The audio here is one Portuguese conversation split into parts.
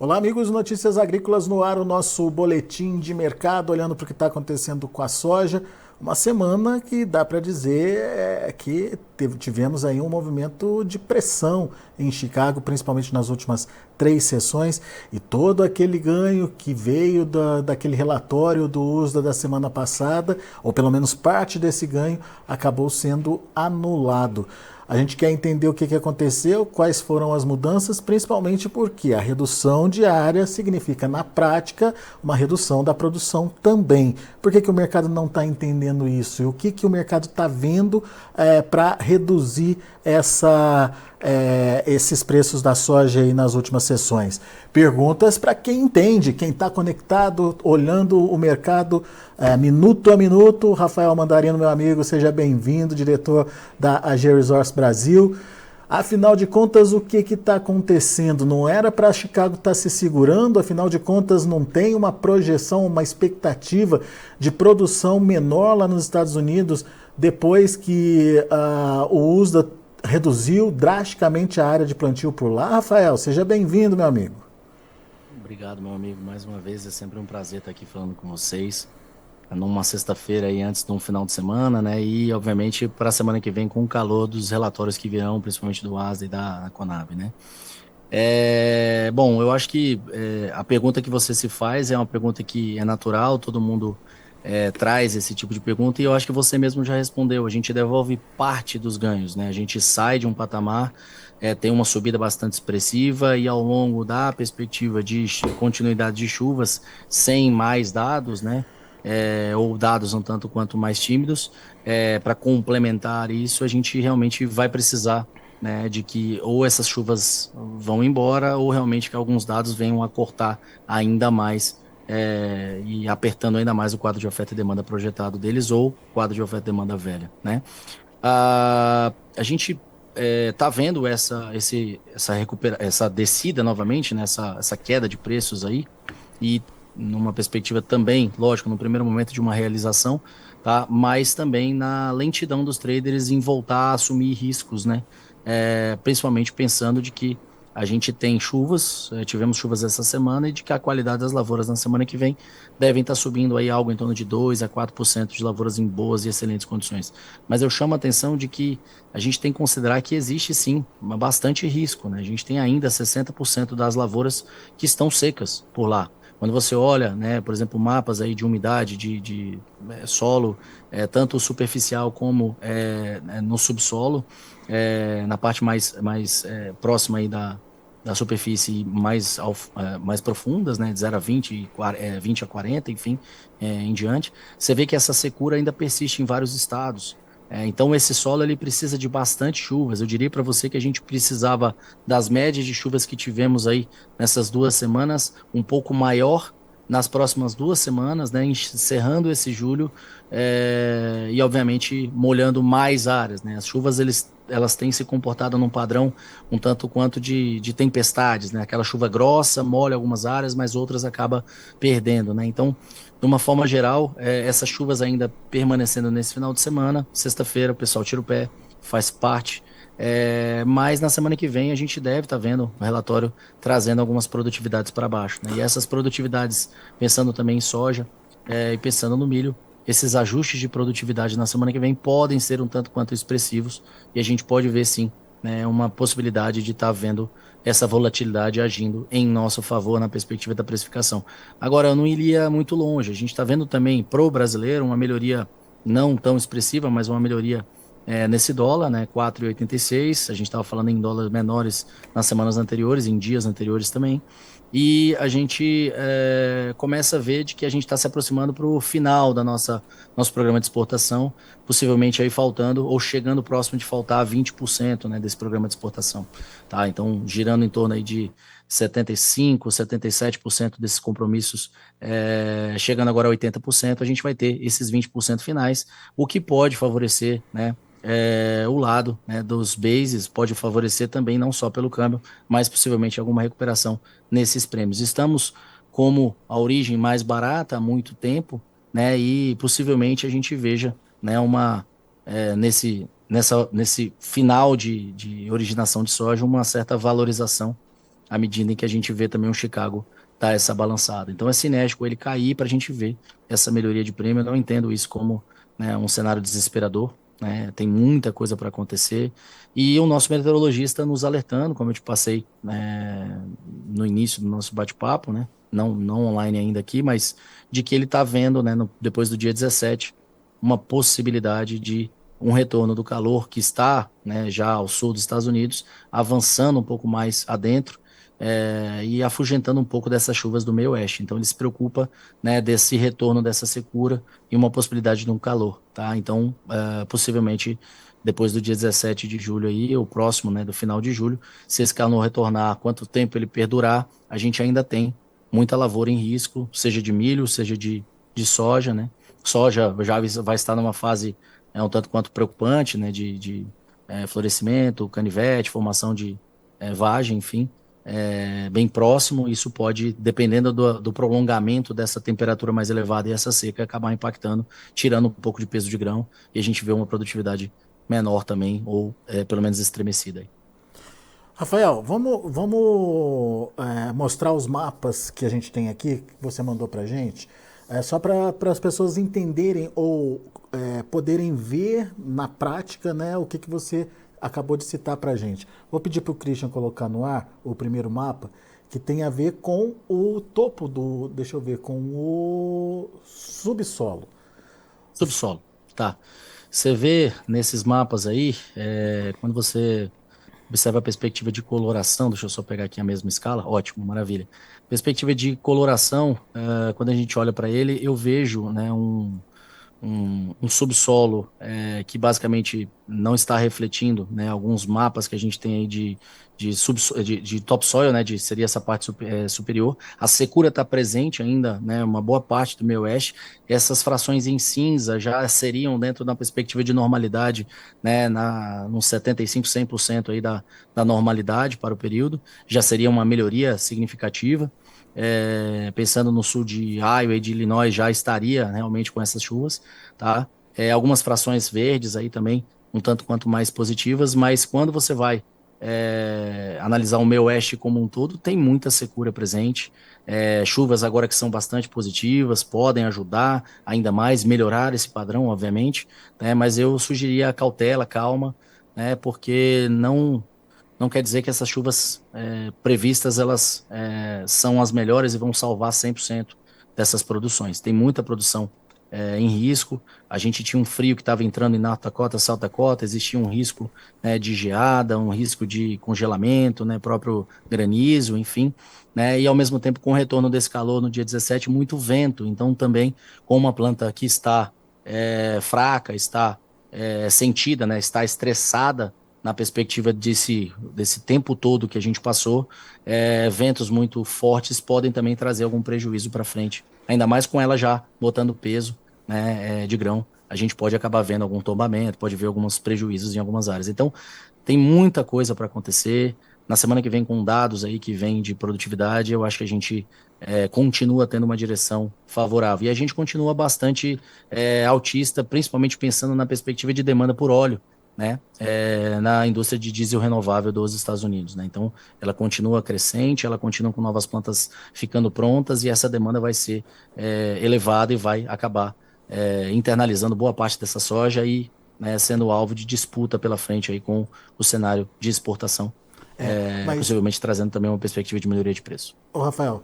Olá, amigos, Notícias Agrícolas no ar, o nosso boletim de mercado, olhando para o que está acontecendo com a soja. Uma semana que dá para dizer que tivemos aí um movimento de pressão em Chicago, principalmente nas últimas 3 sessões, e todo aquele ganho que veio daquele relatório do USDA da semana passada, ou pelo menos parte desse ganho, acabou sendo anulado. A gente quer entender o que aconteceu, quais foram as mudanças, principalmente porque a redução de área significa, na prática, uma redução da produção também. Por que o mercado não está entendendo isso? E o que o mercado está vendo para reduzir esses preços da soja aí nas últimas sessões? Perguntas para quem entende, quem está conectado, olhando o mercado minuto a minuto. Rafael Mandarino, meu amigo, seja bem-vindo, diretor da AG Resource Brasil. Afinal de contas, o que está acontecendo? Não era para Chicago estar se segurando? Afinal de contas, não tem uma projeção, uma expectativa de produção menor lá nos Estados Unidos depois que o USDA reduziu drasticamente a área de plantio por lá? Rafael, seja bem-vindo, meu amigo. Obrigado, meu amigo, mais uma vez. É sempre um prazer estar aqui falando com vocês. Numa sexta-feira aí antes de um final de semana, né? E, obviamente, para a semana que vem, com o calor dos relatórios que virão, principalmente do ASDA e da Conab, né? Bom, eu acho que a pergunta que você se faz é uma pergunta que é natural, todo mundo traz esse tipo de pergunta, e eu acho que você mesmo já respondeu. A gente devolve parte dos ganhos, né? A gente sai de um patamar, tem uma subida bastante expressiva, e ao longo da perspectiva de continuidade de chuvas, sem mais dados, né? Ou dados um tanto quanto mais tímidos, para complementar isso, a gente realmente vai precisar, né, de que ou essas chuvas vão embora, ou realmente que alguns dados venham a cortar ainda mais, e apertando ainda mais o quadro de oferta e demanda projetado deles, ou quadro de oferta e demanda velha, né? A gente está vendo essa descida novamente, né, essa queda de preços aí, e numa perspectiva também, lógico, no primeiro momento de uma realização, tá? Mas também na lentidão dos traders em voltar a assumir riscos, né? Principalmente pensando de que a gente tem chuvas, tivemos chuvas essa semana, e de que a qualidade das lavouras na semana que vem devem estar subindo aí algo em torno de 2 a 4% de lavouras em boas e excelentes condições. Mas eu chamo a atenção de que a gente tem que considerar que existe sim bastante risco, né? A gente tem ainda 60% das lavouras que estão secas por lá. Quando você olha, né, por exemplo, mapas aí de umidade, de solo, tanto superficial como no subsolo, na parte mais próxima aí da superfície, mais profundas, né, de 0 a 20, 20 a 40, enfim, em diante, você vê que essa secura ainda persiste em vários estados. Então, esse solo ele precisa de bastante chuvas. Eu diria para você que a gente precisava das médias de chuvas que tivemos aí nessas 2 semanas, um pouco maior nas próximas 2 semanas, né, encerrando esse julho, e, obviamente, molhando mais áreas, né? As chuvas elas têm se comportado num padrão um tanto quanto de tempestades, né? Aquela chuva grossa molha algumas áreas, mas outras acaba perdendo, né? Então, de uma forma geral, essas chuvas ainda permanecendo nesse final de semana, sexta-feira, o pessoal tira o pé, faz parte. Mas na semana que vem a gente deve estar vendo o relatório trazendo algumas produtividades para baixo, né? E essas produtividades, pensando também em soja, e pensando no milho, esses ajustes de produtividade na semana que vem podem ser um tanto quanto expressivos, e a gente pode ver sim, né, uma possibilidade de estar vendo essa volatilidade agindo em nosso favor na perspectiva da precificação. Agora, eu não iria muito longe. A gente está vendo também pro brasileiro uma melhoria não tão expressiva, mas uma melhoria nesse dólar, né, 4,86. A gente estava falando em dólares menores nas semanas anteriores, em dias anteriores também. E a gente começa a ver de que a gente está se aproximando para o final da nosso programa de exportação, possivelmente aí faltando ou chegando próximo de faltar 20%, né, desse programa de exportação. Tá? Então, girando em torno aí de 75%, 77% desses compromissos, chegando agora a 80%, a gente vai ter esses 20% finais, o que pode favorecer, né, o lado, né, dos bases, pode favorecer também não só pelo câmbio, mas possivelmente alguma recuperação nesses prêmios. Estamos como a origem mais barata há muito tempo, né, e possivelmente a gente veja, né, nesse final de originação de soja, uma certa valorização à medida em que a gente vê também o Chicago dar essa balançada. Então é cinético ele cair para a gente ver essa melhoria de prêmio. Eu não entendo isso como, né, um cenário desesperador, né? Tem muita coisa para acontecer. E o nosso meteorologista nos alertando, como eu te passei, né, no início do nosso bate-papo, né? Não online ainda aqui, mas de que ele está vendo, né, depois do dia 17, uma possibilidade de um retorno do calor que está, né, já ao sul dos Estados Unidos, avançando um pouco mais adentro, e afugentando um pouco dessas chuvas do meio oeste. Então ele se preocupa, né, desse retorno dessa secura e uma possibilidade de um calor, tá? Então, possivelmente depois do dia 17 de julho aí, o próximo, né, do final de julho, se esse calor retornar, quanto tempo ele perdurar, a gente ainda tem muita lavoura em risco, seja de milho, seja de soja, né? Soja já vai estar numa fase um tanto quanto preocupante, né, de florescimento, canivete, formação de vagem, enfim, bem próximo. Isso pode, dependendo do prolongamento dessa temperatura mais elevada e essa seca, acabar impactando, tirando um pouco de peso de grão, e a gente vê uma produtividade menor também, ou pelo menos estremecida aí. Rafael, vamos mostrar os mapas que a gente tem aqui, que você mandou para a gente, só para as pessoas entenderem ou poderem ver na prática, né, o que você acabou de citar para a gente. Vou pedir para o Christian colocar no ar o primeiro mapa, que tem a ver com o topo do, deixa eu ver, com o subsolo. Subsolo, tá. Você vê nesses mapas aí, quando você observa a perspectiva de coloração, deixa eu só pegar aqui a mesma escala, ótimo, maravilha. Perspectiva de coloração, quando a gente olha para ele, eu vejo, né, um subsolo que basicamente não está refletindo, né, alguns mapas que a gente tem aí de topsoil, né, seria essa parte superior. A secura está presente ainda, né, uma boa parte do meio oeste. Essas frações em cinza já seriam dentro da perspectiva de normalidade, né, nos 75, 100% aí da normalidade para o período. Já seria uma melhoria significativa. Pensando no sul de Iowa e de Illinois, já estaria realmente com essas chuvas, tá? Algumas frações verdes aí também, um tanto quanto mais positivas, mas quando você vai analisar o meio oeste como um todo, tem muita secura presente. Chuvas agora que são bastante positivas, podem ajudar ainda mais, melhorar esse padrão, obviamente, né? Mas eu sugeriria cautela, calma, né? Porque não quer dizer que essas chuvas previstas elas são as melhores e vão salvar 100% dessas produções. Tem muita produção em risco. A gente tinha um frio que estava entrando em North Dakota, South Dakota, existia um risco, né, de geada, um risco de congelamento, né, próprio granizo, enfim, né, e ao mesmo tempo com o retorno desse calor no dia 17, muito vento. Então também com uma planta que está fraca, está sentida, né, está estressada, na perspectiva desse tempo todo que a gente passou, ventos muito fortes podem também trazer algum prejuízo para frente. Ainda mais com ela já botando peso, né, de grão, a gente pode acabar vendo algum tombamento, pode ver alguns prejuízos em algumas áreas. Então, tem muita coisa para acontecer. Na semana que vem, com dados aí que vem de produtividade, eu acho que a gente continua tendo uma direção favorável. E a gente continua bastante altista, principalmente pensando na perspectiva de demanda por óleo, né, na indústria de diesel renovável dos Estados Unidos, né? Então, ela continua crescente, ela continua com novas plantas ficando prontas e essa demanda vai ser elevada e vai acabar internalizando boa parte dessa soja e, né, sendo alvo de disputa pela frente aí com o cenário de exportação, Mas, possivelmente trazendo também uma perspectiva de melhoria de preço. ô Rafael,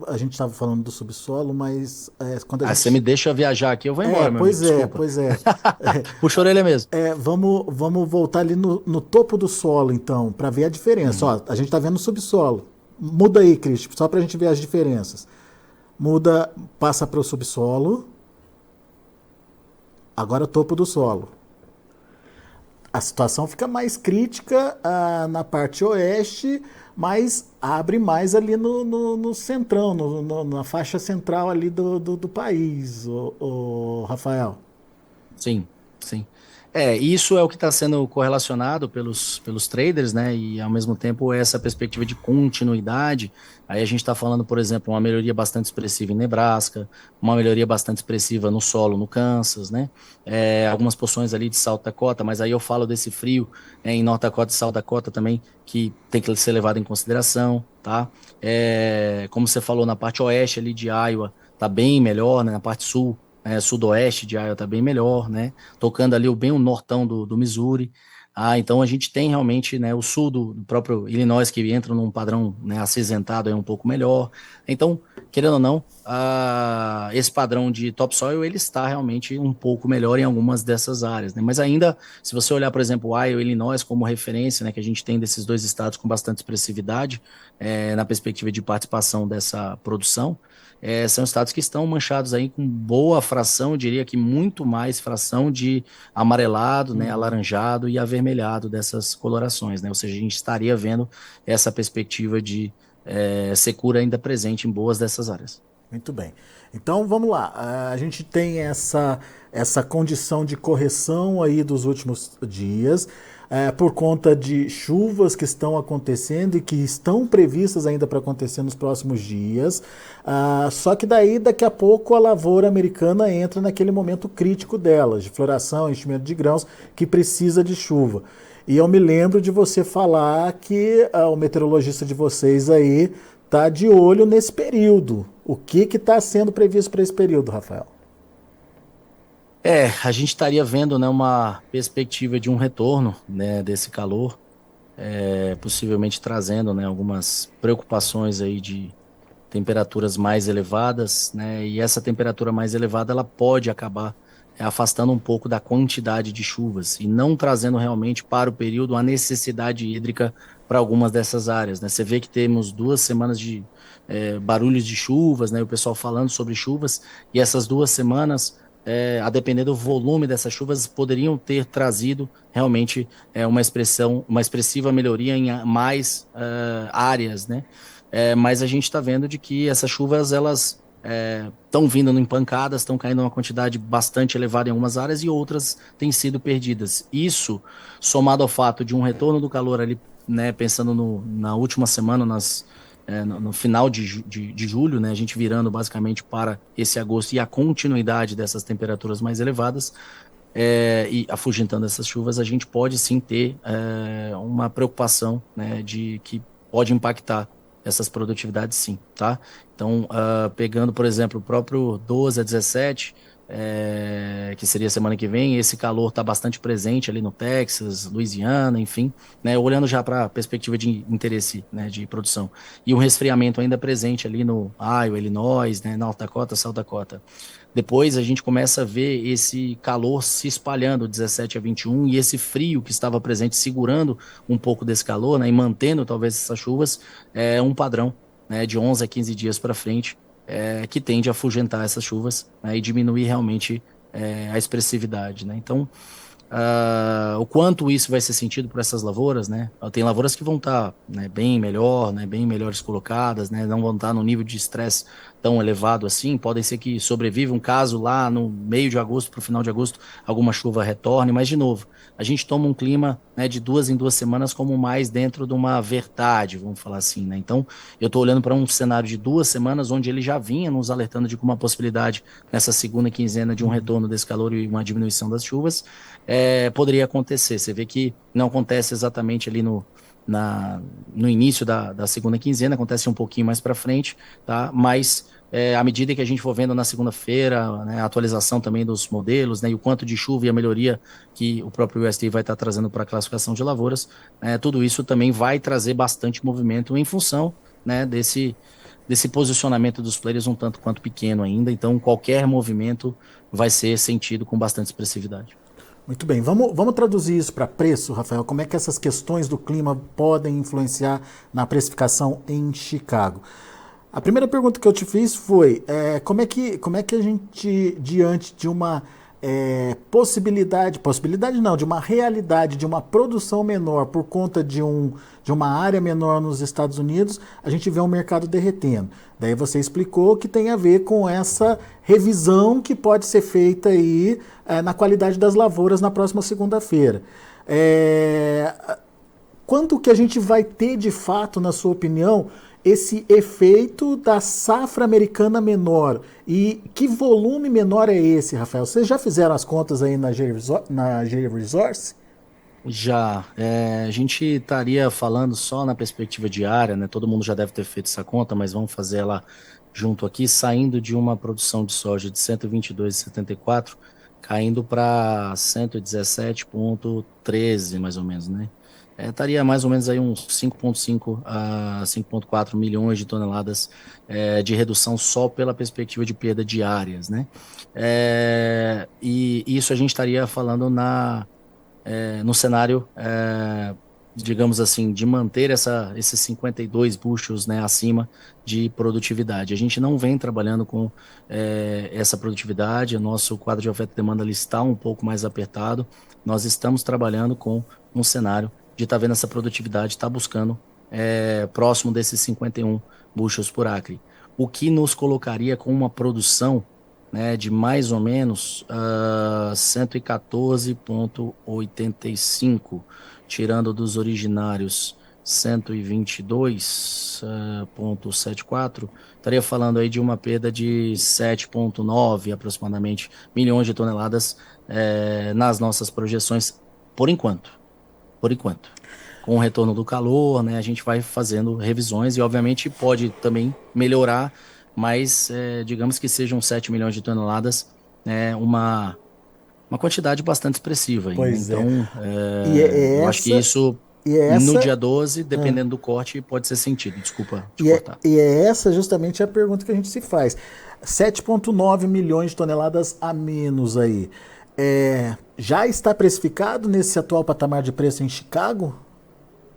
a gente estava falando do subsolo, mas quando a Ah, você me gente. deixa viajar aqui, eu vou embora, meu amigo, desculpa. Pois é. Puxa a orelha mesmo. Vamos voltar ali no topo do solo, então, para ver a diferença. Ó, a gente está vendo o subsolo. Muda aí, Cristian, só para a gente ver as diferenças. Muda, passa para o subsolo. Agora topo do solo. A situação fica mais crítica na parte oeste, mas abre mais ali no centrão, na faixa central ali do país, o Rafael. Sim, sim. Isso é o que está sendo correlacionado pelos traders, né? E ao mesmo tempo essa perspectiva de continuidade. Aí a gente está falando, por exemplo, uma melhoria bastante expressiva em Nebraska, uma melhoria bastante expressiva no solo no Kansas, né? Algumas porções ali de South Dakota, mas aí eu falo desse frio, em North Dakota e South Dakota também, que tem que ser levado em consideração, tá? Como você falou, na parte oeste ali de Iowa, tá bem melhor, né? Na parte sul. Sudoeste de Iowa tá bem melhor, né? Tocando ali bem o nortão do Missouri. Então a gente tem realmente, né, o sul do próprio Illinois que entra num padrão, né, acinzentado é um pouco melhor. Então, querendo ou não, esse padrão de topsoil ele está realmente um pouco melhor em algumas dessas áreas, né? Mas ainda, se você olhar, por exemplo, Iowa e Illinois como referência, né, que a gente tem desses dois estados com bastante expressividade, na perspectiva de participação dessa produção, são estados que estão manchados aí com boa fração, eu diria que muito mais fração de amarelado, né, alaranjado e avermelhado dessas colorações, né? Ou seja, a gente estaria vendo essa perspectiva de secura ainda presente em boas dessas áreas. Muito bem. Então vamos lá. A gente tem essa condição de correção aí dos últimos dias, por conta de chuvas que estão acontecendo e que estão previstas ainda para acontecer nos próximos dias. Só que daí, daqui a pouco, a lavoura americana entra naquele momento crítico delas, de floração, enchimento de grãos, que precisa de chuva. E eu me lembro de você falar que o meteorologista de vocês aí está de olho nesse período. O que está sendo previsto para esse período, Rafael? A gente estaria vendo, né, uma perspectiva de um retorno, né, desse calor, possivelmente trazendo, né, algumas preocupações aí de temperaturas mais elevadas, né, e essa temperatura mais elevada ela pode acabar afastando um pouco da quantidade de chuvas e não trazendo realmente para o período a necessidade hídrica para algumas dessas áreas, né? Você vê que temos 2 semanas de barulhos de chuvas, né? O pessoal falando sobre chuvas e essas 2 semanas, a depender do volume dessas chuvas, poderiam ter trazido realmente uma expressiva melhoria em mais áreas, né? Mas a gente está vendo de que essas chuvas elas estão vindo em pancadas, estão caindo uma quantidade bastante elevada em algumas áreas e outras têm sido perdidas. Isso, somado ao fato de um retorno do calor ali, né, pensando na última semana, no final de julho, né, a gente virando basicamente para esse agosto e a continuidade dessas temperaturas mais elevadas, e afugentando essas chuvas, a gente pode sim ter uma preocupação, né, de que pode impactar essas produtividades sim, tá? Então, pegando, por exemplo, o próprio 12 a 17, que seria semana que vem, esse calor está bastante presente ali no Texas, Louisiana, enfim, né? Olhando já para a perspectiva de interesse, né, de produção. E um resfriamento ainda presente ali no Iowa, Illinois, né, North Dakota, South Dakota. Depois a gente começa a ver esse calor se espalhando, 17 a 21, e esse frio que estava presente segurando um pouco desse calor, né, e mantendo talvez essas chuvas, um padrão, né, de 11 a 15 dias para frente, que tende a afugentar essas chuvas, né, e diminuir realmente a expressividade, né? Então, o quanto isso vai ser sentido por essas lavouras, né? Tem lavouras que vão estar, né, bem melhor, né, bem melhores colocadas, né, não vão estar no nível de estresse tão elevado assim. Podem ser que sobreviva um caso lá no meio de agosto para o final de agosto, alguma chuva retorne, mas de novo, a gente toma um clima, né, de 2 em 2 semanas como mais dentro de uma verdade, vamos falar assim, né? Então, eu estou olhando para um cenário de 2 semanas onde ele já vinha nos alertando de uma possibilidade nessa segunda quinzena de um retorno desse calor e uma diminuição das chuvas. Poderia acontecer. Você vê que não acontece exatamente ali no início da segunda quinzena, acontece um pouquinho mais para frente, tá? Mas à medida que a gente for vendo na segunda-feira, né, a atualização também dos modelos, né, e o quanto de chuva e a melhoria que o próprio USDA vai estar trazendo para a classificação de lavouras, tudo isso também vai trazer bastante movimento em função, né, desse posicionamento dos players um tanto quanto pequeno ainda. Então, qualquer movimento vai ser sentido com bastante expressividade. Muito bem, vamos traduzir isso para preço, Rafael. Como é que essas questões do clima podem influenciar na precificação em Chicago? A primeira pergunta que eu te fiz foi como é que a gente, diante de uma possibilidade não, de uma realidade, de uma produção menor por conta de uma área menor nos Estados Unidos, a gente vê um mercado derretendo. Daí você explicou que tem a ver com essa revisão que pode ser feita aí na qualidade das lavouras na próxima segunda-feira. Quanto que a gente vai ter de fato, na sua opinião, esse efeito da safra americana menor? E que volume menor é esse, Rafael? Vocês já fizeram as contas aí na G Resource? Já, a gente estaria falando só na perspectiva diária, né? Todo mundo já deve ter feito essa conta, mas vamos fazer ela junto aqui, saindo de uma produção de soja de 122,74, caindo para 117,13, mais ou menos, né? Estaria mais ou menos aí uns 5,5 a 5,4 milhões de toneladas de redução só pela perspectiva de perda de áreas, né? E isso a gente estaria falando no cenário, digamos assim, de manter esses 52 bushels, né, acima de produtividade. A gente não vem trabalhando com essa produtividade, o nosso quadro de oferta e demanda ele está um pouco mais apertado, nós estamos trabalhando com um cenário de estar vendo essa produtividade, estar buscando próximo desses 51 bushels por acre, o que nos colocaria com uma produção, né, de mais ou menos 114,85, tirando dos originários 122,74, estaria falando aí de uma perda de 7,9 aproximadamente milhões de toneladas nas nossas projeções, por enquanto. Com o retorno do calor, né, a gente vai fazendo revisões e obviamente pode também melhorar, mas digamos que sejam 7 milhões de toneladas, uma quantidade bastante expressiva. Pois então, eu acho que isso, no dia 12, dependendo do corte, pode ser sentido. Desculpa te cortar. E é essa justamente a pergunta que a gente se faz. 7,9 milhões de toneladas a menos aí. Já está precificado nesse atual patamar de preço em Chicago?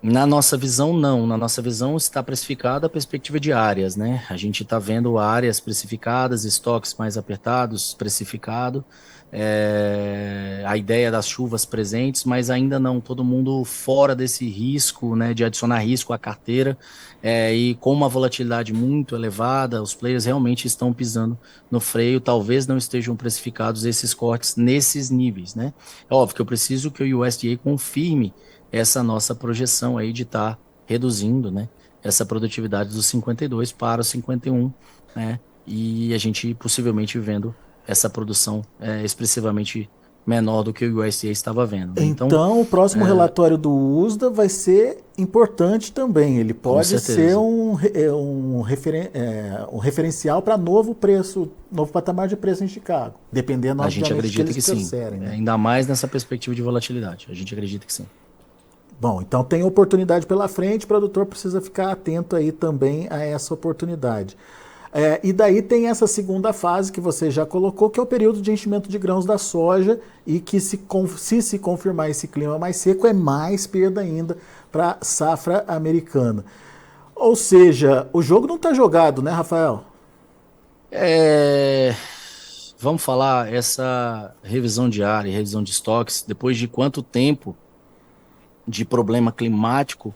Na nossa visão, não. Na nossa visão está precificada a perspectiva de áreas, né? A gente está vendo áreas precificadas, estoques mais apertados, precificado. A ideia das chuvas presentes, mas ainda não, todo mundo fora desse risco, né, de adicionar risco à carteira, e com uma volatilidade muito elevada, os players realmente estão pisando no freio, talvez não estejam precificados esses cortes nesses níveis, né? É óbvio que eu preciso que o USDA confirme essa nossa projeção aí de estar reduzindo, né, essa produtividade dos 52 para os 51, né, e a gente possivelmente vendo essa produção expressivamente menor do que o USDA estava vendo. Então o próximo relatório do USDA vai ser importante também. Ele pode ser um referencial para novo patamar de preço em Chicago, dependendo a gente acredita que sim, trouxerem, né? Ainda mais nessa perspectiva de volatilidade. A gente acredita que sim. Bom, então tem oportunidade pela frente, o produtor precisa ficar atento aí também a essa oportunidade. E daí tem essa segunda fase que você já colocou, que é o período de enchimento de grãos da soja, e que se confirmar esse clima mais seco, é mais perda ainda para a safra americana. Ou seja, o jogo não está jogado, né, Rafael? Vamos falar, essa revisão diária, revisão de estoques, depois de quanto tempo de problema climático,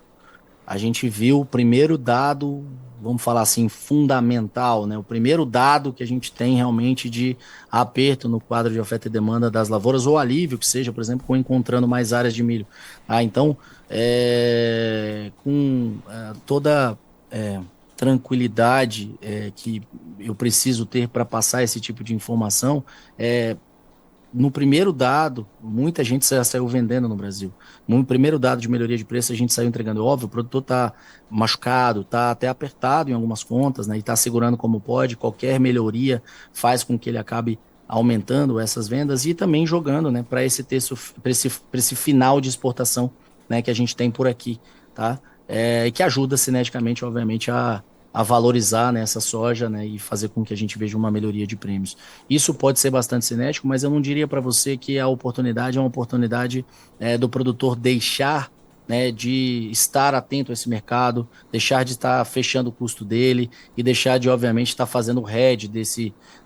a gente viu o primeiro dado, vamos falar assim, fundamental, né? O primeiro dado que a gente tem realmente de aperto no quadro de oferta e demanda das lavouras, ou alívio que seja, por exemplo, com encontrando mais áreas de milho. Então, com toda tranquilidade que eu preciso ter para passar esse tipo de informação, no primeiro dado, muita gente já saiu vendendo no Brasil. No primeiro dado de melhoria de preço, a gente saiu entregando. Óbvio, o produtor está machucado, está até apertado em algumas contas, né, e está segurando como pode. Qualquer melhoria faz com que ele acabe aumentando essas vendas e também jogando, né, para esse final de exportação, né, que a gente tem por aqui, tá? E que ajuda cineticamente, obviamente, a valorizar, né, essa soja, né, e fazer com que a gente veja uma melhoria de prêmios. Isso pode ser bastante cinético, mas eu não diria para você que a oportunidade é uma oportunidade do produtor deixar, né, de estar atento a esse mercado, deixar de estar fechando o custo dele e deixar de, obviamente, estar fazendo o hedge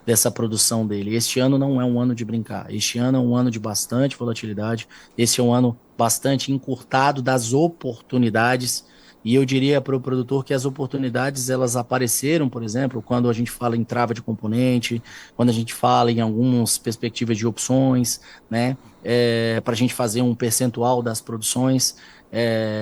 dessa produção dele. Este ano não é um ano de brincar, este ano é um ano de bastante volatilidade, este é um ano bastante encurtado das oportunidades, e eu diria para o produtor que as oportunidades elas apareceram, por exemplo, quando a gente fala em trava de componente, quando a gente fala em algumas perspectivas de opções, né, para a gente fazer um percentual das produções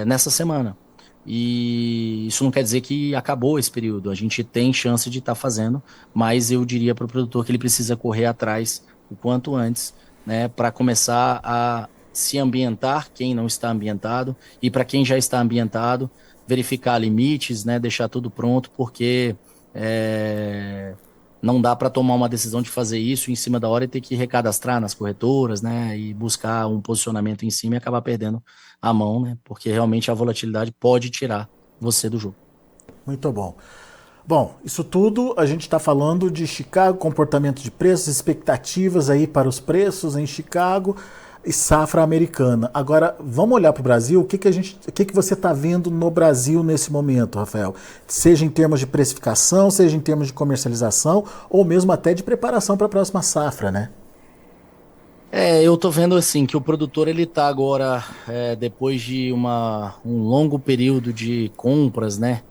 nessa semana. E isso não quer dizer que acabou esse período. A gente tem chance de estar fazendo, mas eu diria para o produtor que ele precisa correr atrás o quanto antes, né, para começar a se ambientar, quem não está ambientado, e para quem já está ambientado, verificar limites, né, deixar tudo pronto, porque é, não dá para tomar uma decisão de fazer isso em cima da hora e ter que recadastrar nas corretoras, né, e buscar um posicionamento em cima e acabar perdendo a mão, né, porque realmente a volatilidade pode tirar você do jogo. Muito bom. Bom, isso tudo a gente está falando de Chicago, comportamento de preços, expectativas aí para os preços em Chicago e safra americana. Agora, vamos olhar para o Brasil. O que você está vendo no Brasil nesse momento, Rafael? Seja em termos de precificação, seja em termos de comercialização, ou mesmo até de preparação para a próxima safra, né? Eu tô vendo assim que o produtor ele tá agora, depois de um longo período de compras, né?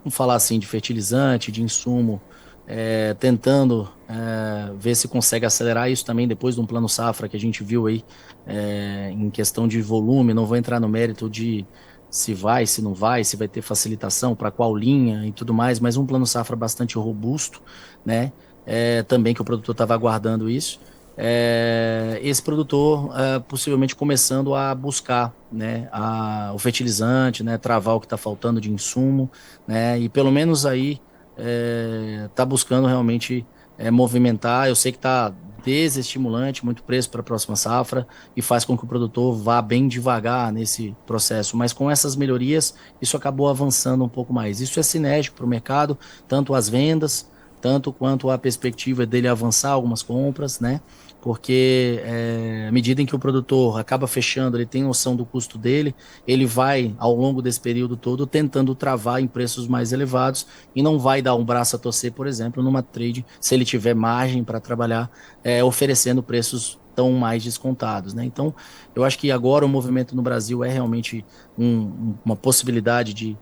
Vamos falar assim, de fertilizante, de insumo, tentando ver se consegue acelerar isso também depois de um plano safra que a gente viu aí em questão de volume. Não vou entrar no mérito de se vai, se não vai, se vai ter facilitação, para qual linha e tudo mais, mas um plano safra bastante robusto, né? Também que o produtor estava aguardando isso. Esse produtor possivelmente começando a buscar, né, o fertilizante, né, travar o que está faltando de insumo, né, e pelo menos aí está buscando realmente movimentar. Eu sei que está desestimulante, muito preço para a próxima safra e faz com que o produtor vá bem devagar nesse processo, mas com essas melhorias isso acabou avançando um pouco mais. Isso é sinérgico para o mercado, tanto as vendas, tanto quanto a perspectiva dele avançar algumas compras, né? Porque à medida em que o produtor acaba fechando, ele tem noção do custo dele, ele vai, ao longo desse período todo, tentando travar em preços mais elevados e não vai dar um braço a torcer, por exemplo, numa trade, se ele tiver margem para trabalhar, oferecendo preços tão mais descontados, né? Então, eu acho que agora o movimento no Brasil é realmente uma possibilidade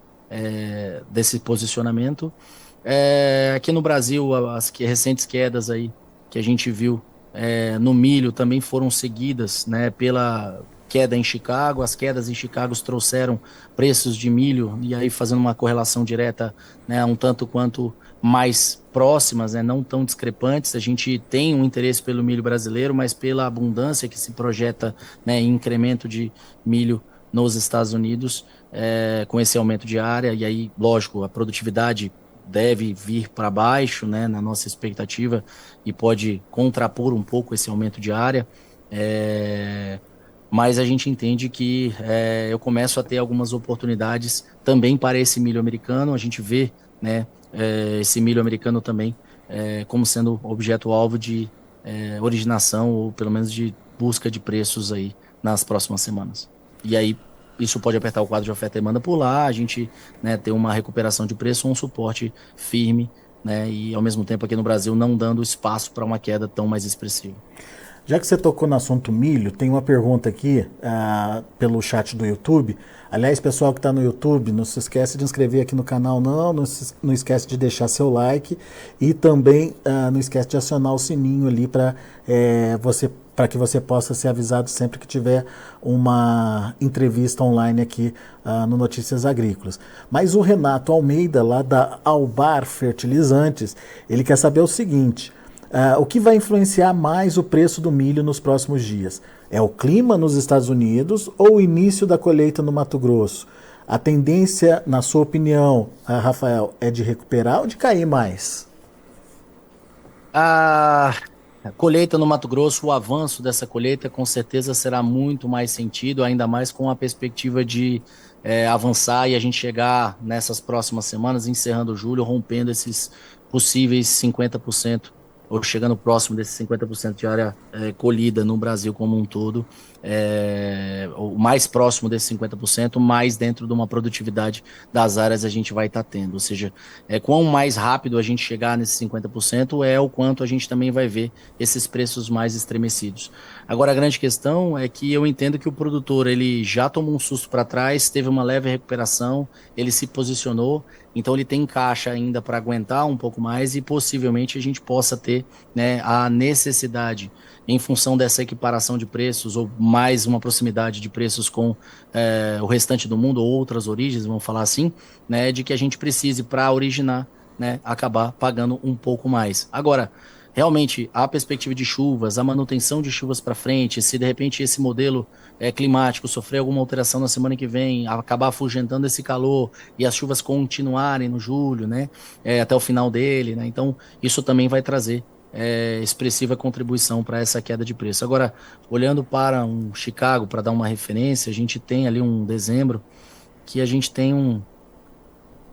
desse posicionamento. Aqui no Brasil, as recentes quedas aí que a gente viu no milho também foram seguidas, né, pela queda em Chicago. As quedas em Chicago trouxeram preços de milho, e aí fazendo uma correlação direta, né, um tanto quanto mais próximas, né, não tão discrepantes. A gente tem um interesse pelo milho brasileiro, mas pela abundância que se projeta, né, em incremento de milho nos Estados Unidos, com esse aumento de área, e aí, lógico, a produtividade deve vir para baixo, né, na nossa expectativa, e pode contrapor um pouco esse aumento de área, mas a gente entende que eu começo a ter algumas oportunidades também para esse milho americano. A gente vê, né, esse milho americano também como sendo objeto-alvo de originação, ou pelo menos de busca de preços aí nas próximas semanas. E aí isso pode apertar o quadro de oferta e demanda por lá, a gente, né, ter uma recuperação de preço ou um suporte firme, né, e ao mesmo tempo aqui no Brasil não dando espaço para uma queda tão mais expressiva. Já que você tocou no assunto milho, tem uma pergunta aqui pelo chat do YouTube. Aliás, pessoal que está no YouTube, não se esquece de inscrever aqui no canal, não esquece de deixar seu like e também não esquece de acionar o sininho ali para que você possa ser avisado sempre que tiver uma entrevista online aqui no Notícias Agrícolas. Mas o Renato Almeida, lá da Albar Fertilizantes, ele quer saber o seguinte: o que vai influenciar mais o preço do milho nos próximos dias? É o clima nos Estados Unidos ou o início da colheita no Mato Grosso? A tendência, na sua opinião, Rafael, é de recuperar ou de cair mais? A colheita no Mato Grosso, o avanço dessa colheita com certeza será muito mais sentido, ainda mais com a perspectiva de avançar e a gente chegar nessas próximas semanas, encerrando julho, rompendo esses possíveis 50% ou chegando próximo desses 50% de área colhida no Brasil como um todo, o mais próximo desses 50%, mais dentro de uma produtividade das áreas a gente vai estar tendo. Ou seja, quão mais rápido a gente chegar nesses 50% é o quanto a gente também vai ver esses preços mais estremecidos. Agora, a grande questão é que eu entendo que o produtor ele já tomou um susto para trás, teve uma leve recuperação, ele se posicionou, então ele tem caixa ainda para aguentar um pouco mais e possivelmente a gente possa ter, né, a necessidade, em função dessa equiparação de preços ou mais uma proximidade de preços com o restante do mundo ou outras origens, vamos falar assim, né, de que a gente precise para originar, né, acabar pagando um pouco mais. Agora, realmente, a perspectiva de chuvas, a manutenção de chuvas para frente, se de repente esse modelo climático sofrer alguma alteração na semana que vem, acabar afugentando esse calor e as chuvas continuarem no julho, né, até o final dele, né, então isso também vai trazer expressiva contribuição para essa queda de preço. Agora, olhando para um Chicago, para dar uma referência, a gente tem ali um dezembro que a gente tem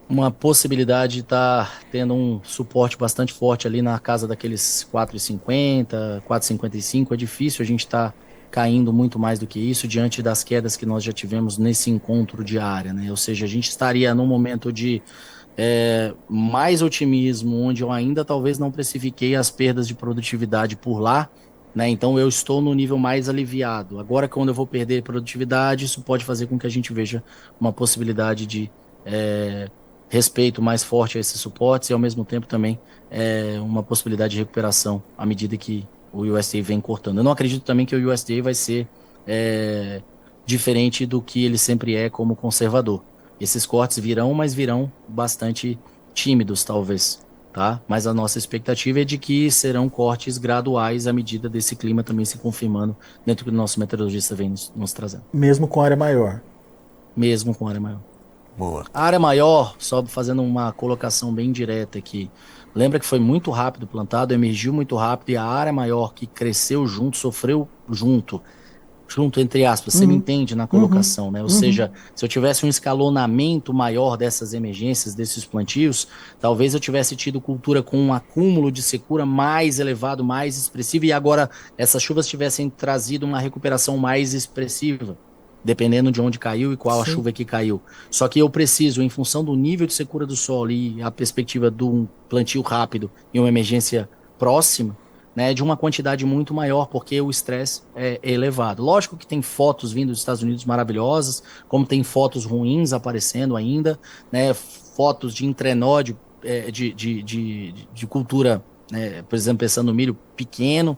uma possibilidade de estar tendo um suporte bastante forte ali na casa daqueles 4,50, 4,55. É difícil a gente estar caindo muito mais do que isso diante das quedas que nós já tivemos nesse encontro diário, né? Ou seja, a gente estaria num momento de mais otimismo, onde eu ainda talvez não precifiquei as perdas de produtividade por lá, né? Então eu estou no nível mais aliviado. Agora, quando eu vou perder produtividade, isso pode fazer com que a gente veja uma possibilidade de respeito mais forte a esses suportes e ao mesmo tempo também uma possibilidade de recuperação à medida que o USDA vem cortando. Eu não acredito também que o USDA vai ser diferente do que ele sempre é como conservador. Esses cortes virão, mas virão bastante tímidos, talvez, tá? Mas a nossa expectativa é de que serão cortes graduais à medida desse clima também se confirmando dentro do que o nosso meteorologista vem nos trazendo. Mesmo com área maior. Mesmo com área maior. Boa. A área maior, só fazendo uma colocação bem direta aqui, lembra que foi muito rápido plantado, emergiu muito rápido e a área maior que cresceu junto, sofreu junto entre aspas, você me entende na colocação, né? Ou seja, se eu tivesse um escalonamento maior dessas emergências, desses plantios, talvez eu tivesse tido cultura com um acúmulo de secura mais elevado, mais expressivo, e agora essas chuvas tivessem trazido uma recuperação mais expressiva, dependendo de onde caiu e qual a chuva que caiu. Só que eu preciso, em função do nível de secura do solo e a perspectiva de um plantio rápido e uma emergência próxima, né, de uma quantidade muito maior, porque o estresse é elevado. Lógico que tem fotos vindo dos Estados Unidos maravilhosas, como tem fotos ruins aparecendo ainda, né, fotos de entrenó de cultura, né, por exemplo, pensando no milho pequeno,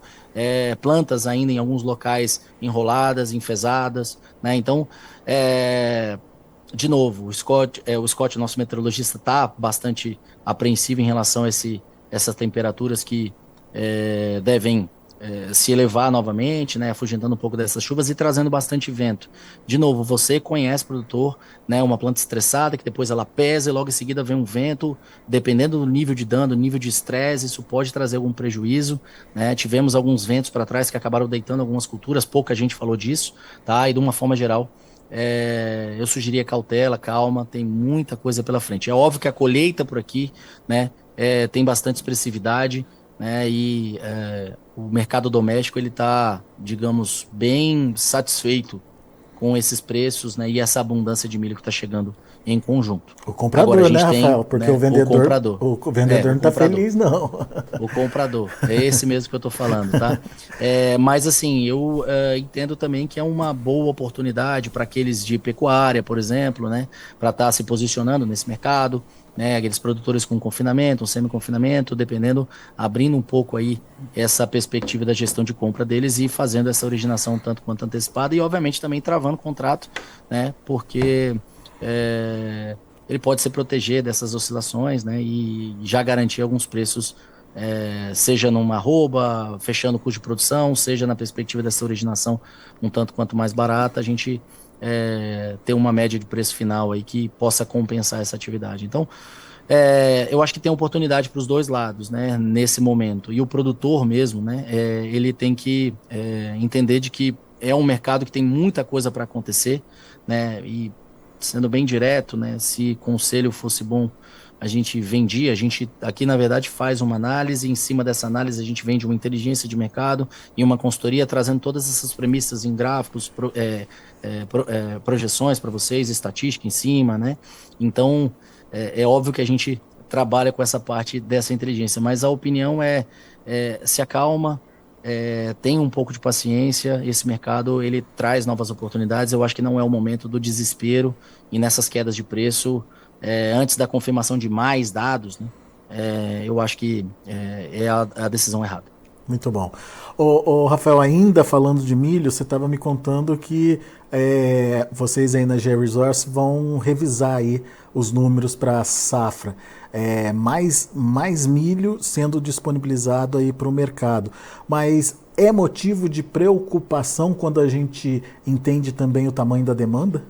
plantas ainda em alguns locais enroladas, enfesadas, né, então, de novo, o Scott, nosso meteorologista, está bastante apreensivo em relação a essas temperaturas que devem se elevar novamente, né, afugentando um pouco dessas chuvas e trazendo bastante vento. De novo, você conhece produtor, né, uma planta estressada que depois ela pesa e logo em seguida vem um vento, dependendo do nível de dano, nível de estresse, isso pode trazer algum prejuízo, né? Tivemos alguns ventos para trás que acabaram deitando algumas culturas, pouca gente falou disso, tá? E de uma forma geral, eu sugeriria cautela, calma, tem muita coisa pela frente. É óbvio que a colheita por aqui, né, tem bastante expressividade, né, e o mercado doméstico ele está, digamos, bem satisfeito com esses preços, né, e essa abundância de milho que está chegando em conjunto. O comprador, agora, né, Rafael? Porque, né, o vendedor não está feliz, não. O comprador, é esse mesmo que eu estou falando, tá? Mas assim, eu entendo também que é uma boa oportunidade para aqueles de pecuária, por exemplo, né, para estar se posicionando nesse mercado, né, aqueles produtores com confinamento, um semi-confinamento, dependendo, abrindo um pouco aí essa perspectiva da gestão de compra deles e fazendo essa originação tanto quanto antecipada e, obviamente, também travando o contrato, né, porque ele pode se proteger dessas oscilações, né, e já garantir alguns preços, seja numa arroba, fechando o custo de produção, seja na perspectiva dessa originação um tanto quanto mais barata, a gente ter uma média de preço final aí que possa compensar essa atividade. Então, eu acho que tem oportunidade para os dois lados, né, nesse momento. E o produtor mesmo, né, ele tem que entender de que é um mercado que tem muita coisa para acontecer, né, e sendo bem direto, né, se conselho fosse bom a gente vendia, a gente aqui na verdade faz uma análise, em cima dessa análise a gente vende uma inteligência de mercado e uma consultoria trazendo todas essas premissas em gráficos, projeções para vocês, estatística em cima, né? Então, é óbvio que a gente trabalha com essa parte dessa inteligência, mas a opinião se acalma, tenha um pouco de paciência, esse mercado ele traz novas oportunidades, eu acho que não é o momento do desespero e nessas quedas de preço, antes da confirmação de mais dados, né, eu acho que é a decisão errada. Muito bom. Ô, Rafael, ainda falando de milho, você estava me contando que vocês aí na G-Resource vão revisar aí os números para a safra. Mais milho sendo disponibilizado aí para o mercado. Mas é motivo de preocupação quando a gente entende também o tamanho da demanda?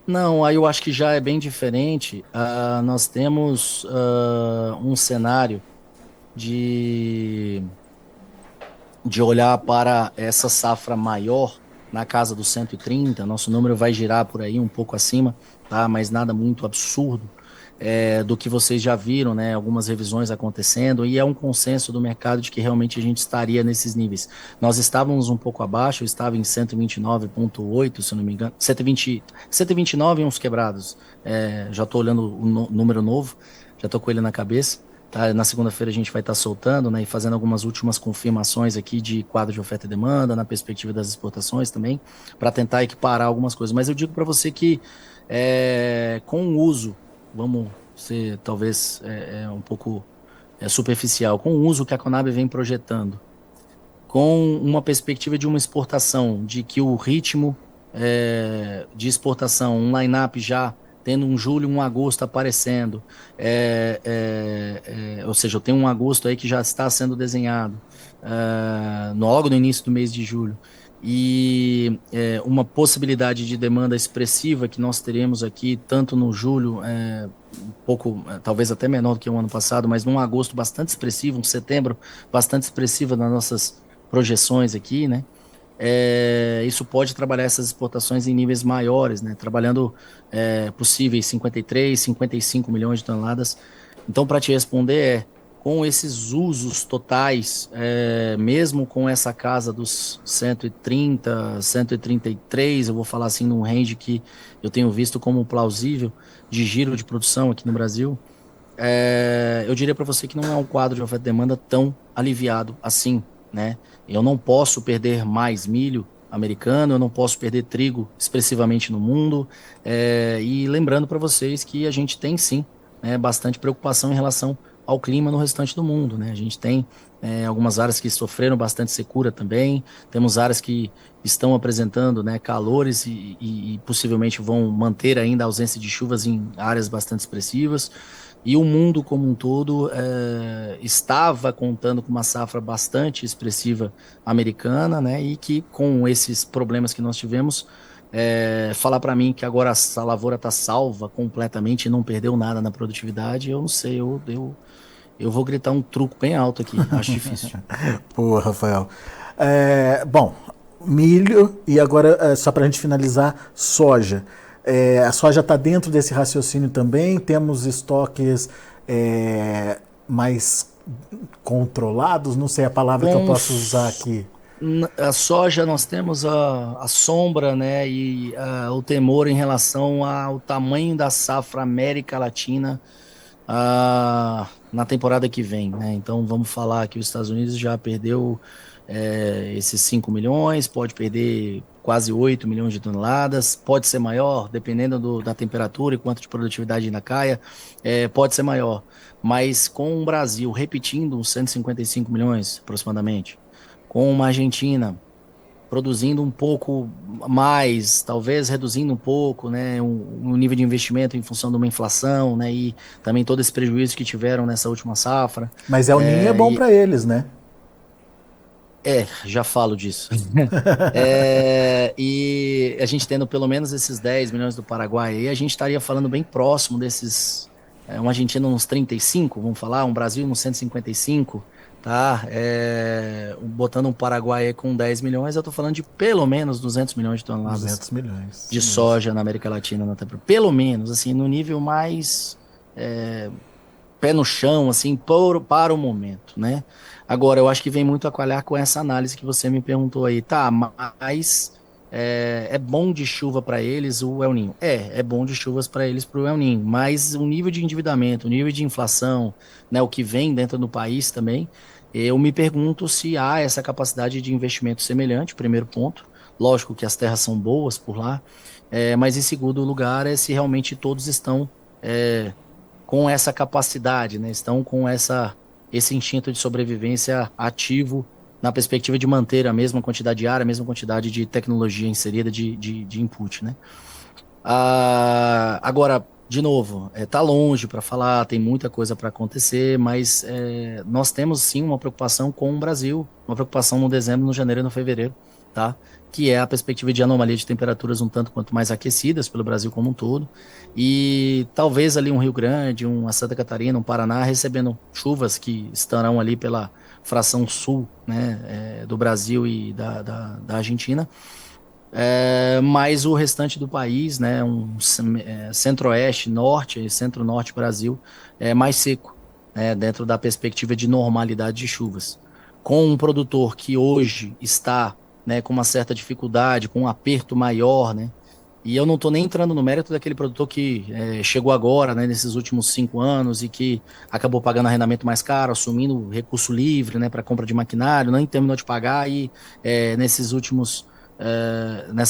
Não, aí eu acho que já é bem diferente. Nós temos um cenário de olhar para essa safra maior na casa dos 130, nosso número vai girar por aí um pouco acima, tá? Mas nada muito absurdo do que vocês já viram, né? Algumas revisões acontecendo e é um consenso do mercado de que realmente a gente estaria nesses níveis. Nós estávamos um pouco abaixo, eu estava em 129,8, se eu não me engano, 129 e uns quebrados. Já estou olhando o número novo, já estou com ele na cabeça. Tá? Na segunda-feira a gente vai estar soltando, né, e fazendo algumas últimas confirmações aqui de quadro de oferta e demanda, na perspectiva das exportações também, para tentar equiparar algumas coisas. Mas eu digo para você que com o uso, vamos ser talvez um pouco superficial, com o uso que a Conab vem projetando, com uma perspectiva de uma exportação, de que o ritmo de exportação, um line-up já tendo um julho, um agosto aparecendo, ou seja, eu tenho um agosto aí que já está sendo desenhado, logo no início do mês de julho, e uma possibilidade de demanda expressiva que nós teremos aqui, tanto no julho, um pouco, talvez até menor do que o ano passado, mas num agosto bastante expressivo, um setembro bastante expressivo nas nossas projeções aqui, né? Isso pode trabalhar essas exportações em níveis maiores, né? Trabalhando possíveis 53, 55 milhões de toneladas. Então, para te responder, com esses usos totais, mesmo com essa casa dos 130, 133, eu vou falar assim num range que eu tenho visto como plausível de giro de produção aqui no Brasil, eu diria para você que não é um quadro de oferta e demanda tão aliviado assim, né? Eu não posso perder mais milho americano, eu não posso perder trigo expressivamente no mundo. E lembrando para vocês que a gente tem sim, né, bastante preocupação em relação ao clima no restante do mundo, né? A gente tem algumas áreas que sofreram bastante secura também, temos áreas que estão apresentando, né, calores e possivelmente vão manter ainda a ausência de chuvas em áreas bastante expressivas. E o mundo como um todo estava contando com uma safra bastante expressiva americana, né? E que com esses problemas que nós tivemos, falar para mim que agora a lavoura está salva completamente e não perdeu nada na produtividade, eu não sei, eu vou gritar um truco bem alto aqui, acho difícil. Pô, Rafael. Bom, milho e agora, só para a gente finalizar, soja. A soja está dentro desse raciocínio também, temos estoques mais controlados, não sei a palavra que eu posso usar aqui. A soja nós temos a sombra, né, e o temor em relação ao tamanho da safra América Latina na temporada que vem, né? Então vamos falar que os Estados Unidos já perdeu esses 5 milhões, pode perder quase 8 milhões de toneladas, pode ser maior, dependendo da temperatura e quanto de produtividade ainda caia, pode ser maior, mas com o Brasil repetindo uns 155 milhões aproximadamente, com uma Argentina produzindo um pouco mais, talvez reduzindo um pouco, né, um nível de investimento em função de uma inflação, né, e também todo esse prejuízo que tiveram nessa última safra. Mas El Niño é bom para eles, né? Já falo disso. E a gente tendo pelo menos esses 10 milhões do Paraguai, aí a gente estaria falando bem próximo desses, um Argentina uns 35, vamos falar, um Brasil uns 155, tá? Botando um Paraguai com 10 milhões, eu tô falando de pelo menos 200 milhões de toneladas 200 milhões. de soja na América Latina, pelo menos, assim, no nível mais pé no chão, assim, para o momento, né? Agora, eu acho que vem muito a calhar com essa análise que você me perguntou aí. Tá, mas é bom de chuva para eles o El Ninho? É bom de chuvas para eles para o El Ninho, mas o nível de endividamento, o nível de inflação, né, o que vem dentro do país também, eu me pergunto se há essa capacidade de investimento semelhante, primeiro ponto. Lógico que as terras são boas por lá, mas em segundo lugar é se realmente todos estão é, com essa capacidade, né? Estão com esse instinto de sobrevivência ativo na perspectiva de manter a mesma quantidade de ar, a mesma quantidade de tecnologia inserida de input, né? Agora, de novo, tá longe para falar, tem muita coisa para acontecer, mas nós temos sim uma preocupação com o Brasil, uma preocupação no dezembro, no janeiro e no fevereiro, tá? Que é a perspectiva de anomalia de temperaturas um tanto quanto mais aquecidas pelo Brasil como um todo, e talvez ali um Rio Grande, uma Santa Catarina, um Paraná recebendo chuvas que estarão ali pela fração sul, né, do Brasil e da Argentina, mas o restante do país, né, centro-oeste, norte e centro-norte Brasil, é mais seco, né, dentro da perspectiva de normalidade de chuvas. Com um produtor que hoje está, né, com uma certa dificuldade, com um aperto maior, né, e eu não estou nem entrando no mérito daquele produtor que chegou agora, né, nesses últimos 5 anos e que acabou pagando arrendamento mais caro, assumindo recurso livre, né, para compra de maquinário, nem terminou de pagar e nessa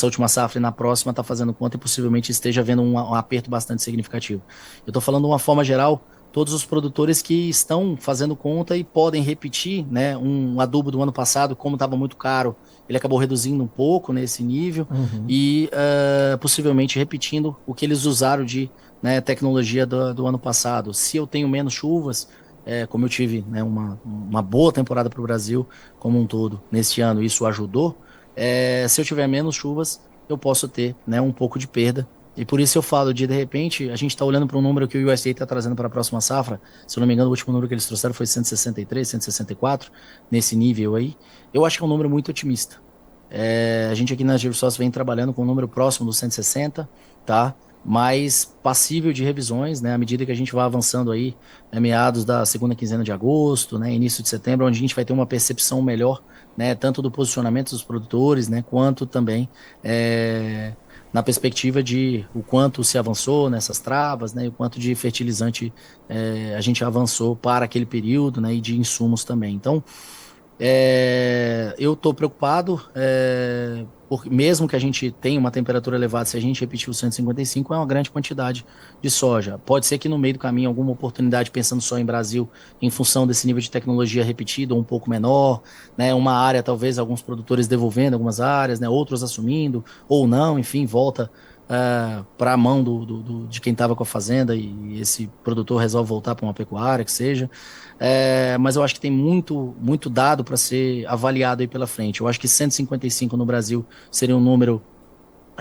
última safra e na próxima está fazendo conta e possivelmente esteja havendo um aperto bastante significativo. Eu estou falando de uma forma geral, todos os produtores que estão fazendo conta e podem repetir, né, um adubo do ano passado, como estava muito caro, ele acabou reduzindo um pouco nesse nível e possivelmente repetindo o que eles usaram de, né, tecnologia do ano passado. Se eu tenho menos chuvas, como eu tive, né, uma boa temporada para o Brasil como um todo neste ano, isso ajudou. Se eu tiver menos chuvas, eu posso ter, né, um pouco de perda. E por isso eu falo de repente, a gente está olhando para um número que o USDA está trazendo para a próxima safra. Se eu não me engano, o último número que eles trouxeram foi 163, 164, nesse nível aí. Eu acho que é um número muito otimista. A gente aqui na GeoSource vem trabalhando com um número próximo dos 160, tá? Mas passível de revisões, né? À medida que a gente vai avançando aí, meados da segunda quinzena de agosto, né? Início de setembro, onde a gente vai ter uma percepção melhor, né? Tanto do posicionamento dos produtores, né? Quanto também na perspectiva de o quanto se avançou nessas travas, né? E o quanto de fertilizante a gente avançou para aquele período, né? E de insumos também. Então, eu estou preocupado, porque mesmo que a gente tenha uma temperatura elevada, se a gente repetir o 155, é uma grande quantidade de soja. Pode ser que no meio do caminho alguma oportunidade, pensando só em Brasil, em função desse nível de tecnologia repetido, ou um pouco menor, né, uma área, talvez alguns produtores devolvendo algumas áreas, né, outros assumindo, ou não, enfim, volta para a mão de quem estava com a fazenda e esse produtor resolve voltar para uma pecuária, que seja. Mas eu acho que tem muito, muito dado para ser avaliado aí pela frente. Eu acho que 155 no Brasil seria um número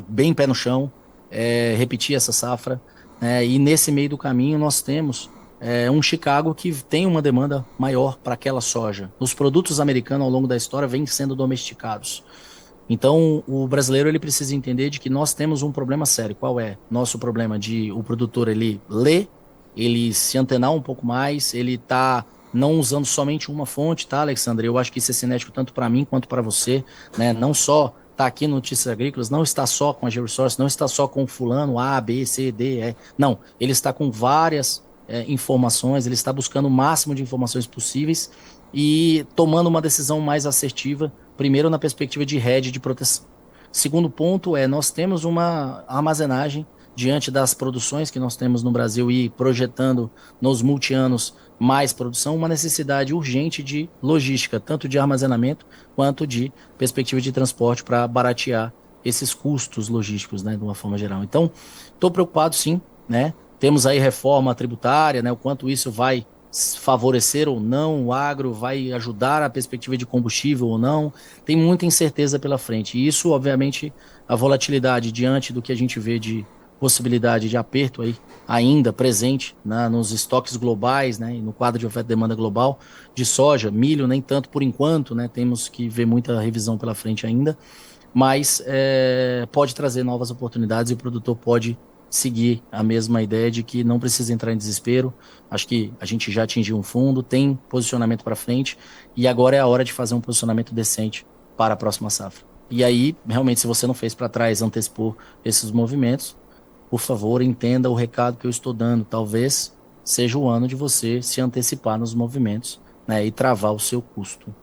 bem pé no chão, repetir essa safra. E nesse meio do caminho nós temos um Chicago que tem uma demanda maior para aquela soja. Os produtos americanos ao longo da história vêm sendo domesticados. Então, o brasileiro ele precisa entender de que nós temos um problema sério. Qual é? Nosso problema de o produtor ele ler, ele se antenar um pouco mais, ele tá não usando somente uma fonte, tá, Alexandre? Eu acho que isso é cinético tanto para mim quanto para você, né? Não só tá aqui no Notícias Agrícolas, não está só com a GeoResource, não está só com o fulano A, B, C, D, E. Não, ele está com várias informações, ele está buscando o máximo de informações possíveis e tomando uma decisão mais assertiva. Primeiro, na perspectiva de rede de proteção. Segundo ponto nós temos uma armazenagem diante das produções que nós temos no Brasil e projetando nos multi-anos mais produção, uma necessidade urgente de logística, tanto de armazenamento quanto de perspectiva de transporte para baratear esses custos logísticos, né, de uma forma geral. Então, estou preocupado sim, né? Temos aí reforma tributária, né, o quanto isso vai favorecer ou não o agro, vai ajudar a perspectiva de combustível ou não, tem muita incerteza pela frente. E isso, obviamente, a volatilidade diante do que a gente vê de possibilidade de aperto aí ainda presente, né, nos estoques globais, né, e no quadro de oferta e demanda global de soja, milho nem tanto por enquanto, né, temos que ver muita revisão pela frente ainda, mas pode trazer novas oportunidades e o produtor pode seguir a mesma ideia de que não precisa entrar em desespero. Acho que a gente já atingiu um fundo, tem posicionamento para frente e agora é a hora de fazer um posicionamento decente para a próxima safra. E aí, realmente, se você não fez para trás, antecipou esses movimentos, por favor, entenda o recado que eu estou dando. Talvez seja o ano de você se antecipar nos movimentos, né, e travar o seu custo.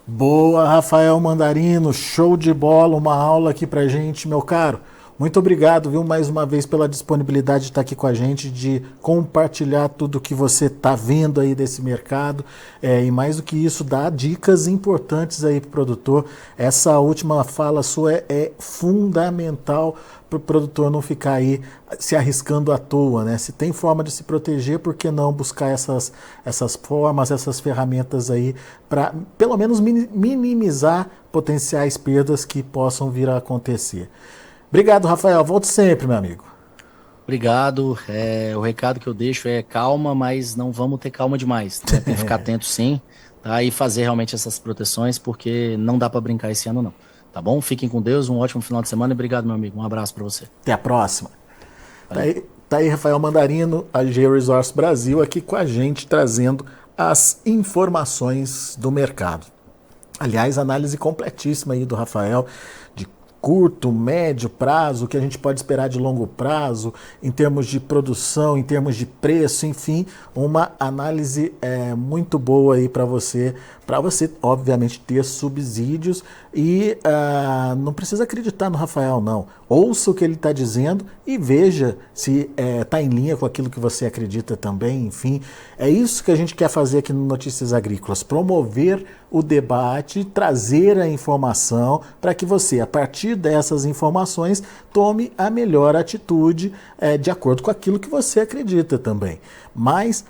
Boa, Rafael Mandarino, show de bola, uma aula aqui pra gente, meu caro. Muito obrigado, viu, mais uma vez pela disponibilidade de estar aqui com a gente, de compartilhar tudo que você está vendo aí desse mercado, e mais do que isso, dar dicas importantes aí para o produtor. Essa última fala sua é fundamental para o produtor não ficar aí se arriscando à toa, né? Se tem forma de se proteger, por que não buscar essas formas, essas ferramentas aí para pelo menos minimizar potenciais perdas que possam vir a acontecer. Obrigado, Rafael. Volto sempre, meu amigo. Obrigado. O recado que eu deixo é calma, mas não vamos ter calma demais. Né? Tem que ficar atento sim, tá? E fazer realmente essas proteções, porque não dá para brincar esse ano não. Tá bom? Fiquem com Deus, um ótimo final de semana e obrigado, meu amigo. Um abraço para você. Até a próxima. Tá aí Rafael Mandarino, a Georesource Brasil, aqui com a gente, trazendo as informações do mercado. Aliás, análise completíssima aí do Rafael, de curto, médio prazo, o que a gente pode esperar de longo prazo, em termos de produção, em termos de preço, enfim, uma análise muito boa aí para você, obviamente, ter subsídios e não precisa acreditar no Rafael, não. Ouça o que ele está dizendo e veja se está em linha com aquilo que você acredita também, enfim. É isso que a gente quer fazer aqui no Notícias Agrícolas, promover o debate, trazer a informação para que você, a partir dessas informações, tome a melhor atitude de acordo com aquilo que você acredita também. Mas,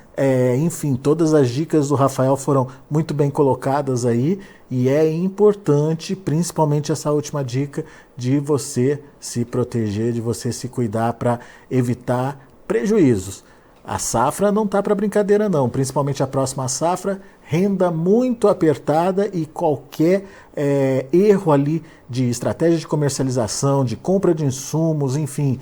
enfim, todas as dicas do Rafael foram muito bem colocadas aí e é importante, principalmente essa última dica, de você se proteger, de você se cuidar para evitar prejuízos. A safra não está para brincadeira não, principalmente a próxima safra, renda muito apertada e qualquer erro ali de estratégia de comercialização, de compra de insumos, enfim,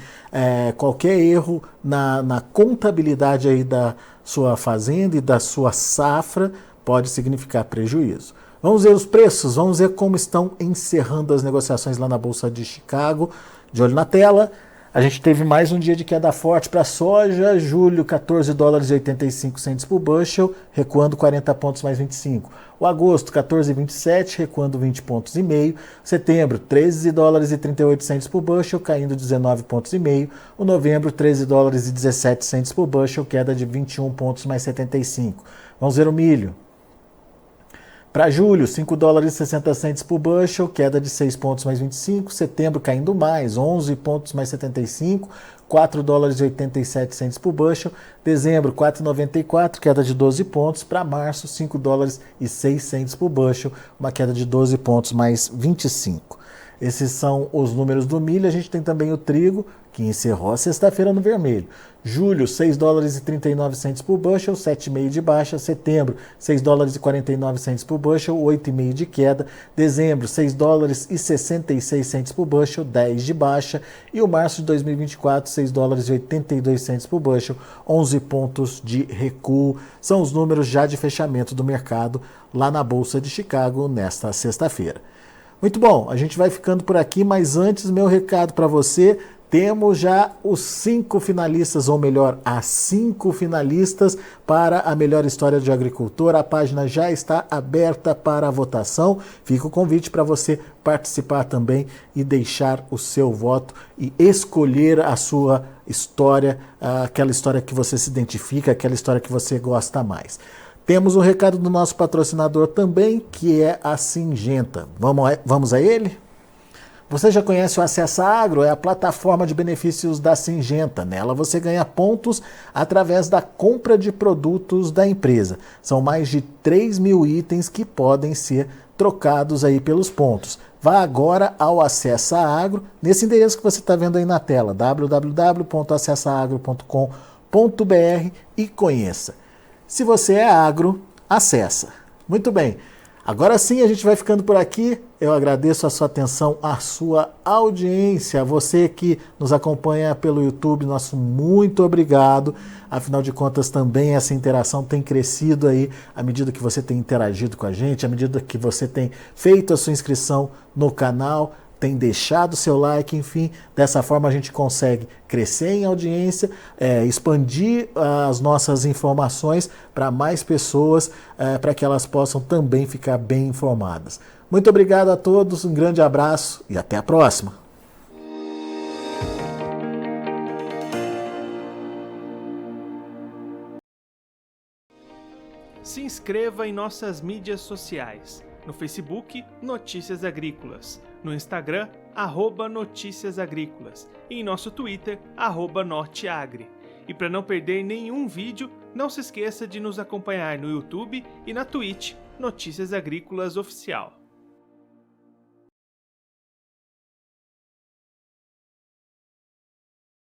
qualquer erro na contabilidade aí da sua fazenda e da sua safra pode significar prejuízo. Vamos ver os preços, vamos ver como estão encerrando as negociações lá na Bolsa de Chicago. De olho na tela. A gente teve mais um dia de queda forte para a soja, julho $14,85 por bushel, recuando 40 pontos mais 25. O agosto, 14,27, recuando 20 pontos e meio. Setembro, $13,38 por bushel, caindo 19 pontos e meio. O novembro, $13,17 por bushel, queda de 21 pontos mais 75. Vamos ver o milho. Para julho, $5,60 por bushel, queda de 6 pontos mais 25. Setembro caindo mais, 11 pontos mais 75, $4,87 por bushel. Dezembro, 4,94, queda de 12 pontos. Para março, $5,06 por bushel, uma queda de 12 pontos mais 25. Esses são os números do milho. A gente tem também o trigo, que encerrou a sexta-feira no vermelho. Julho, $6,39 por bushel, 7,5 de baixa. Setembro, $6,49 por bushel, 8,5 de queda. Dezembro, $6,66 por bushel, 10 de baixa. E o março de 2024, $6,82 por bushel, 11 pontos de recuo. São os números já de fechamento do mercado lá na Bolsa de Chicago nesta sexta-feira. Muito bom, a gente vai ficando por aqui, mas antes, meu recado para você. Temos já os 5 finalistas, ou melhor, as 5 finalistas para a melhor história de agricultor. A página já está aberta para a votação. Fica o convite para você participar também e deixar o seu voto e escolher a sua história, aquela história que você se identifica, aquela história que você gosta mais. Temos um recado do nosso patrocinador também, que é a Syngenta. Vamos a ele? Você já conhece o Acessa Agro? É a plataforma de benefícios da Syngenta. Nela você ganha pontos através da compra de produtos da empresa. São mais de 3.000 itens que podem ser trocados aí pelos pontos. Vá agora ao Acessa Agro, nesse endereço que você está vendo aí na tela, www.acessaagro.com.br, e conheça. Se você é agro, acessa. Muito bem. Agora sim, a gente vai ficando por aqui. Eu agradeço a sua atenção, a sua audiência. Você que nos acompanha pelo YouTube, nosso muito obrigado. Afinal de contas, também essa interação tem crescido aí à medida que você tem interagido com a gente, à medida que você tem feito a sua inscrição no canal, tem deixado seu like, enfim, dessa forma a gente consegue crescer em audiência, expandir as nossas informações para mais pessoas, para que elas possam também ficar bem informadas. Muito obrigado a todos, um grande abraço e até a próxima! Se inscreva em nossas mídias sociais. No Facebook, Notícias Agrícolas. No Instagram, @Notícias Agrícolas. E em nosso Twitter, @Norteagri. E para não perder nenhum vídeo, não se esqueça de nos acompanhar no YouTube e na Twitch, Notícias Agrícolas Oficial.